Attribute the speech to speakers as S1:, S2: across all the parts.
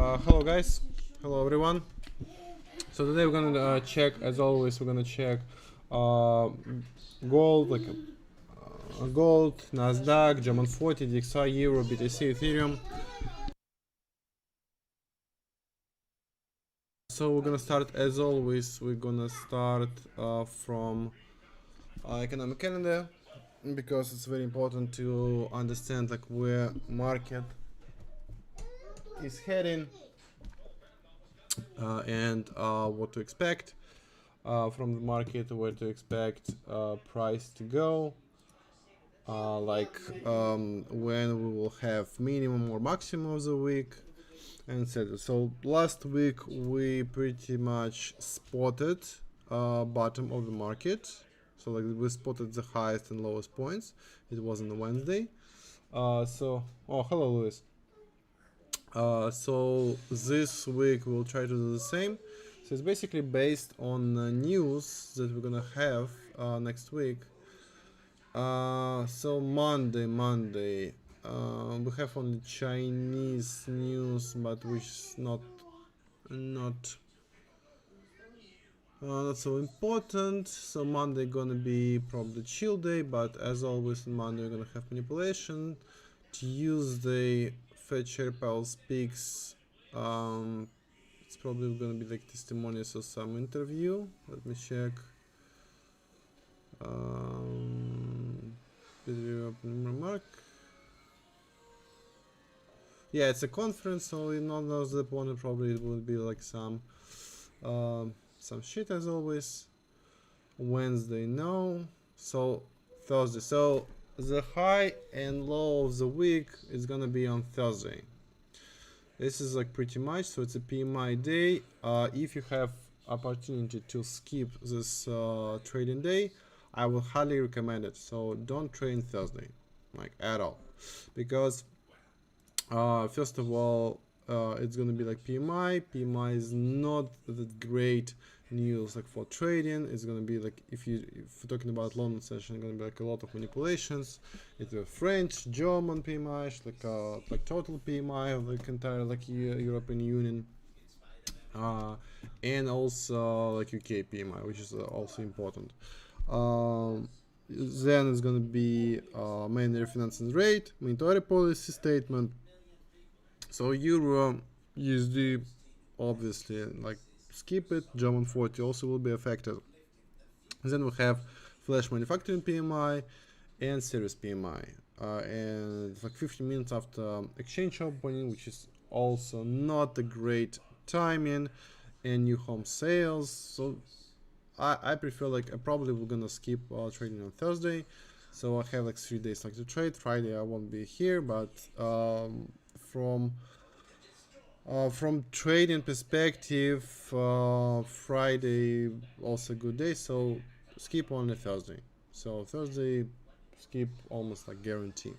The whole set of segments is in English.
S1: Hello guys, hello everyone. So today we're gonna check, as always, we're gonna check gold, gold, Nasdaq, German 40, DXY, Euro, BTC, Ethereum. So we're gonna start, as always, we're gonna start from economic calendar, because it's very important to understand like where market is heading and what to expect from the market, where to expect price to go, when we will have minimum or maximum of the week, and etc. So last week we pretty much spotted bottom of the market. So like we spotted the highest and lowest points. It was on the Wednesday. Oh, hello Luis. So this week we'll try to do the same. So it's basically based on news that we're gonna have next week. So Monday, we have only Chinese news, but which is not so important. So Monday gonna be probably chill day, but as always on Monday we're gonna have manipulation. Tuesday, Fed Chair Powell speaks. It's probably gonna be like testimonials or some interview. Let me check. Remark. Yeah, it's a conference, so in all those the point probably it will be like some shit as always. Wednesday, no. So Thursday. So the high and low of the week is gonna be on Thursday. This is like pretty much, so it's a PMI day. If you have opportunity to skip this trading day, I will highly recommend it. So don't trade Thursday, like at all, because first of all, it's gonna be like PMI. PMI is not that great news like for trading. It's gonna be like if you're talking about London session, gonna be like a lot of manipulations. It's a French, German PMI, like total PMI of the entire like European Union, and also like UK PMI, which is also important. Then it's gonna be main refinancing rate, monetary policy statement. So Euro USD, obviously, like skip it. German 40 also will be affected. And then we have flash manufacturing PMI and service PMI. And like 15 minutes after exchange opening, which is also not a great timing, and new home sales. So I prefer like I probably will gonna skip trading on Thursday. So I have like 3 days like to trade. Friday I won't be here, but from trading perspective, Friday also a good day, so skip only Thursday. So Thursday, skip almost like guarantee.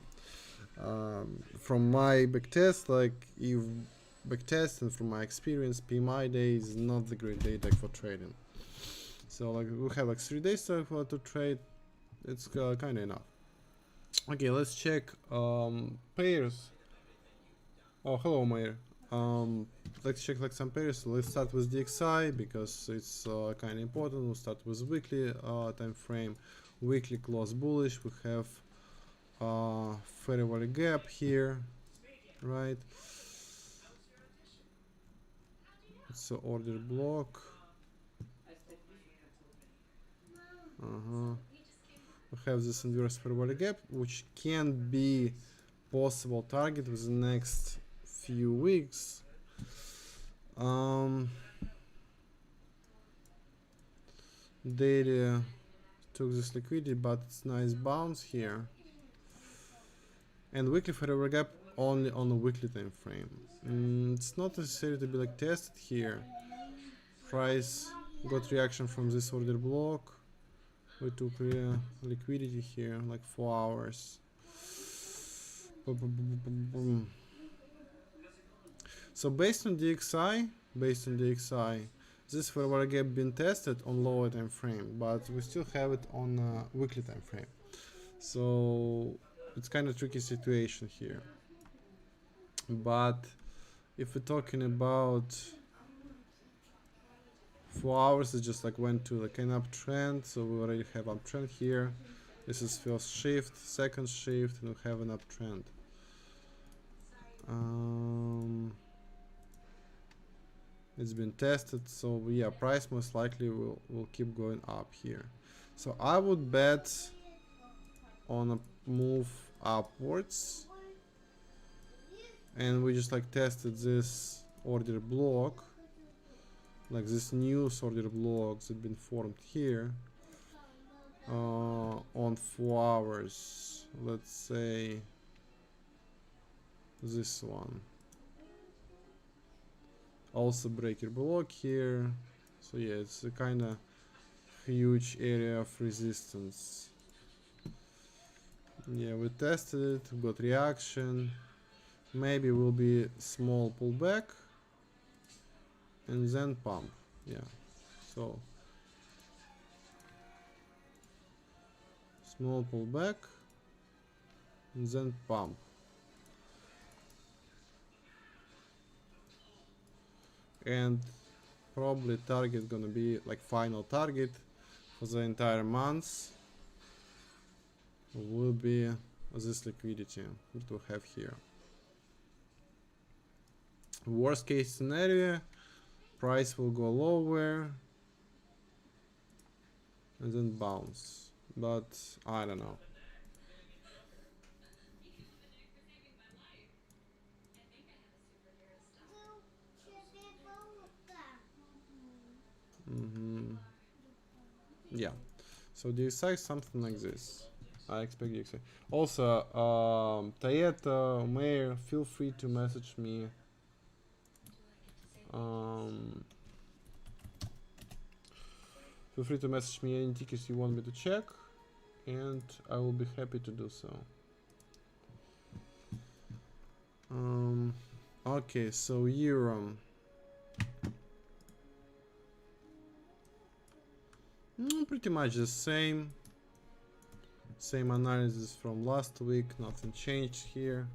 S1: From my backtest, like if backtest and from my experience, PMI day is not the great day like for trading. So like we have like 3 days to trade. It's kind of enough. Okay, let's check pairs. Oh, hello, Mayor. Let's check like some pairs. So let's start with DXI because it's kind of important. We'll start with weekly time frame. Weekly close bullish. We have fair value gap here, right? It's an order block. We have this inverse fair value gap, which can be possible target with the next few weeks. Daily took this liquidity, but it's nice bounce here. And weekly fair gap only on the weekly time frame. It's not necessary to be like tested here. Price got reaction from this order block. We took liquidity here like 4 hours. So based on DXI, this fair value gap been tested on lower time frame, but we still have it on weekly time frame. So it's kind of tricky situation here. But if we're talking about 4 hours, it just like went to like an uptrend, so we already have uptrend here. This is first shift, second shift, and we have an uptrend. It's been tested, so yeah, price most likely will keep going up here. So I would bet on a move upwards, and we just like tested this order block, like this new order blocks that been formed here on 4 hours. Let's say this one. Also breaker block here. So yeah, it's a kind of huge area of resistance. Yeah, we tested it, got reaction. Maybe will be small pullback and then pump. Yeah, so small pullback and then pump. And probably target gonna be like final target for the entire month will be this liquidity that we have here. Worst case scenario, price will go lower and then bounce, but I don't know. Yeah, so do you expect something like this? I expect you to. Also, Tayeta, Mayor, feel free to message me. Feel free to message me any tickets you want me to check, and I will be happy to do so. Okay, so Euro. Pretty much the same. Same analysis from last week, nothing changed here.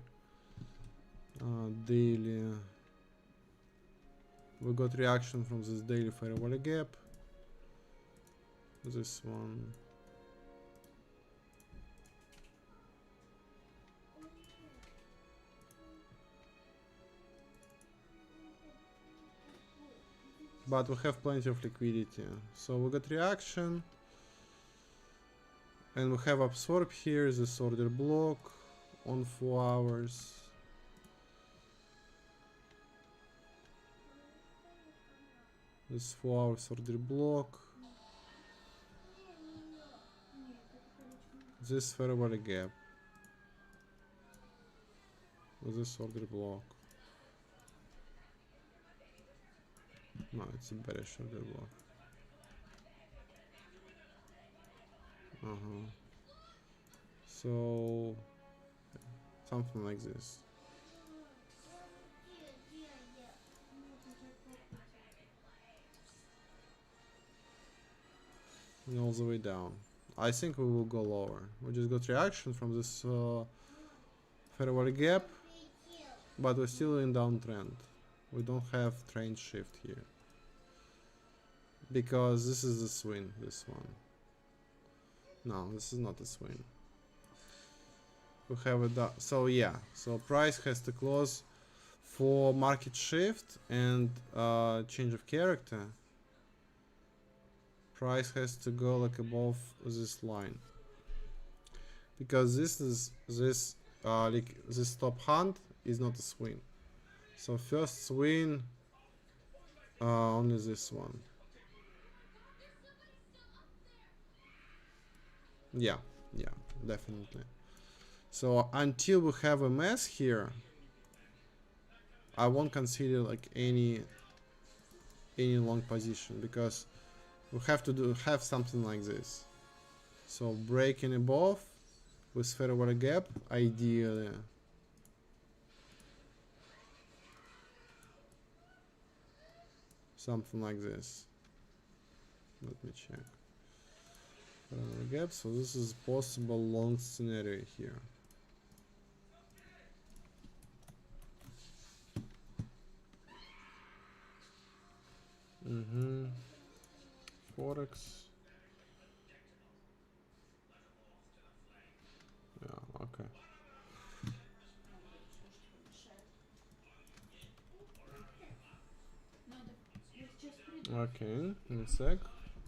S1: Daily. We got reaction from this daily fair value gap. This one. But we have plenty of liquidity. So we got reaction. And we have absorb here, this order block on 4 hours. This 4 hours order block. This fair value gap. With this order block. No, it's a bearish order block. So something like this. And all the way down. I think we will go lower. We just got reaction from this fair value gap, but we're still in downtrend. We don't have trend shift here because this is a swing. This one. No, this is not a swing. We have a so yeah. So price has to close for market shift and change of character. Price has to go like above this line because this top hand is not a swing. So first swing only this one. Yeah, definitely. So until we have a mess here, I won't consider like any long position because we have to have something like this. So breaking above with fair value gap, ideally. Something like this. Let me check. Fair value gap. So this is possible long scenario here. Mm-hmm. Forex. Yeah, okay. Okay, in a sec.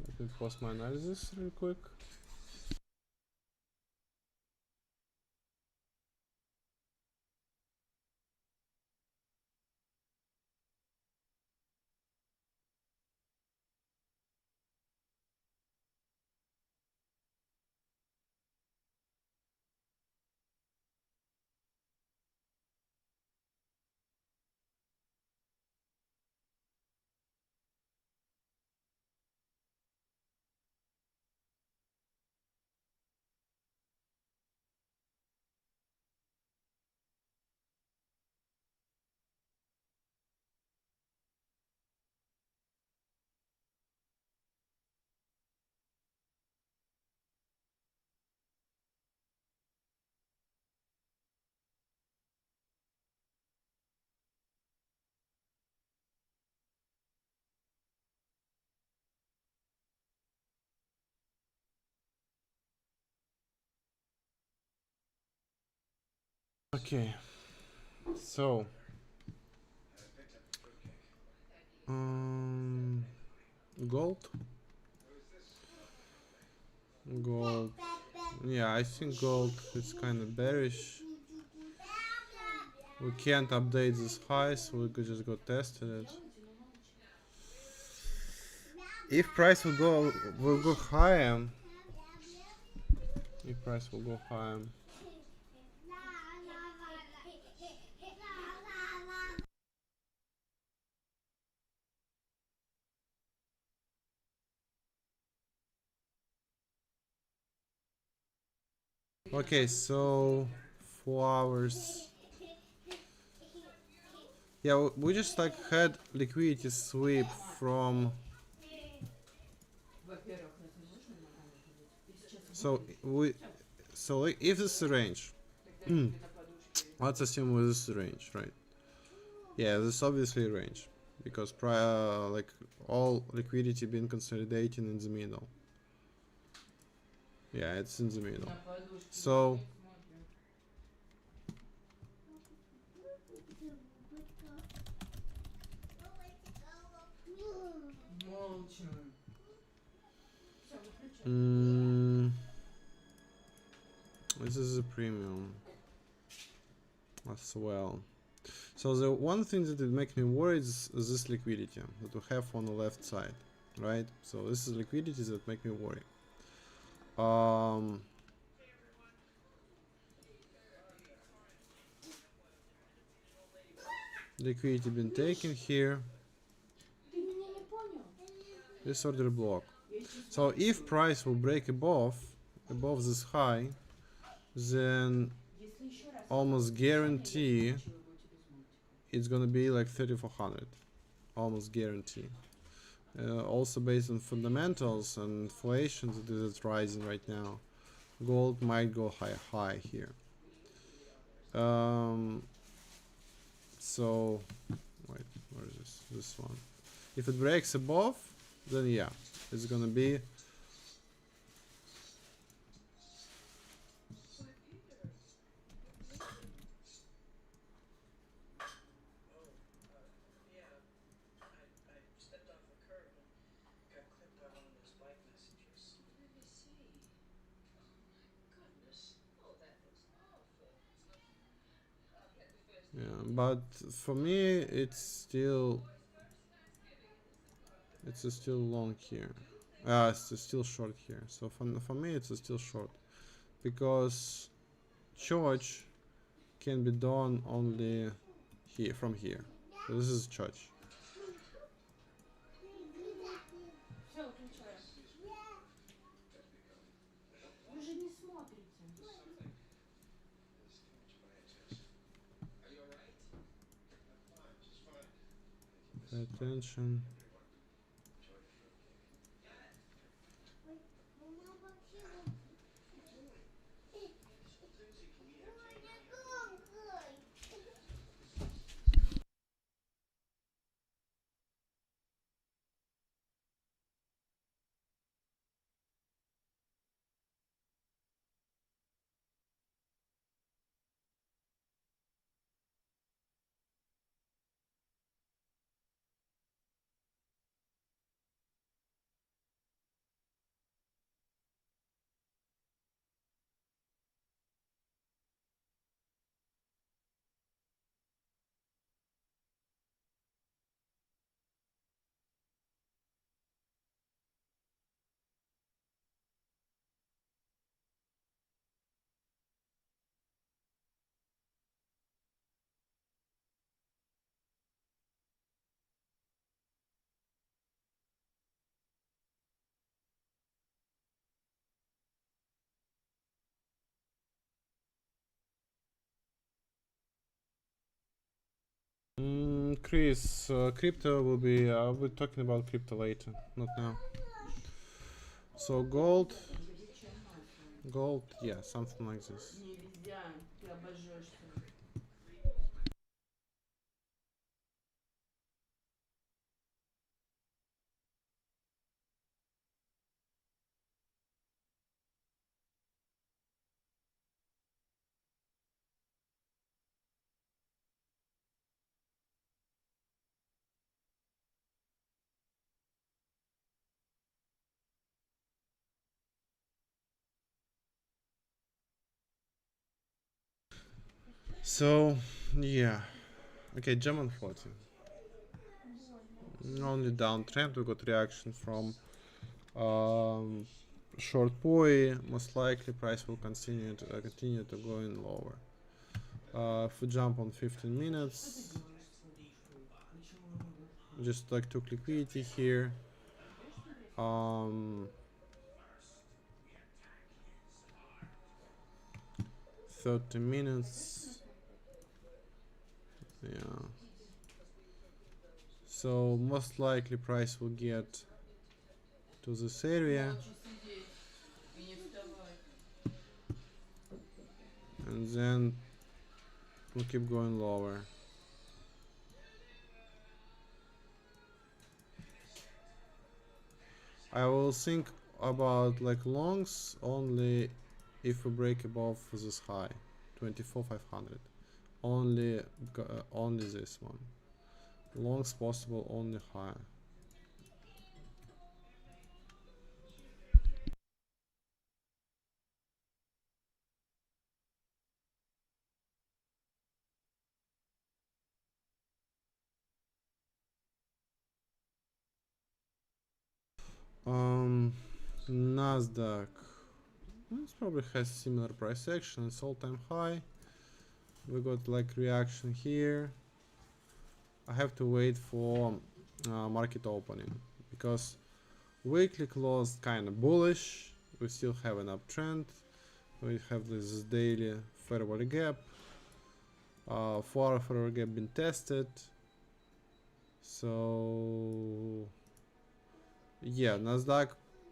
S1: Let me pause my analysis real quick. Okay, so um, gold. Gold. Yeah, I think gold is kind of bearish. We can't update this high, so we could just go test it. If price will go higher, if price will go higher. Okay, so 4 hours. Yeah, we just like had liquidity sweep from. So we, so like if this is a range, let's assume this is a range, right? Yeah, this is obviously a range because prior like all liquidity been consolidating in the middle. Yeah, it's in the middle. So this is a premium as well. So the one thing that makes me worried is this liquidity that we have on the left side, right? So this is liquidity that make me worry. Liquidity been taken here. This order block. So if price will break above this high, then almost guarantee it's gonna be like 3400. Almost guarantee. Also based on fundamentals and inflation that is rising right now, gold might go high here. So wait, where is this one? If it breaks above, then yeah, it's gonna be yeah, but for me it's still long here. It's still short here. So for me it's still short because church can be done only here from here. So this is church. Pay attention. Chris, crypto will be, we're talking about crypto later, not now. So gold, yeah, something like this. So, yeah. Okay, German 40. Only downtrend, we got reaction from short POI. Most likely price will continue to going lower. If we jump on 15 minutes, just like took liquidity here. 30 minutes, yeah. So most likely price will get to this area and then we'll keep going lower. I will think about like longs only if we break above this high, 24,500. Only this one. Longs possible only higher. Nasdaq. It probably has similar price action. It's all-time high. We got like reaction here. I have to wait for market opening because weekly closed kind of bullish. We still have an uptrend. We have this daily fair value gap. 4 fair value gap been tested. So yeah, Nasdaq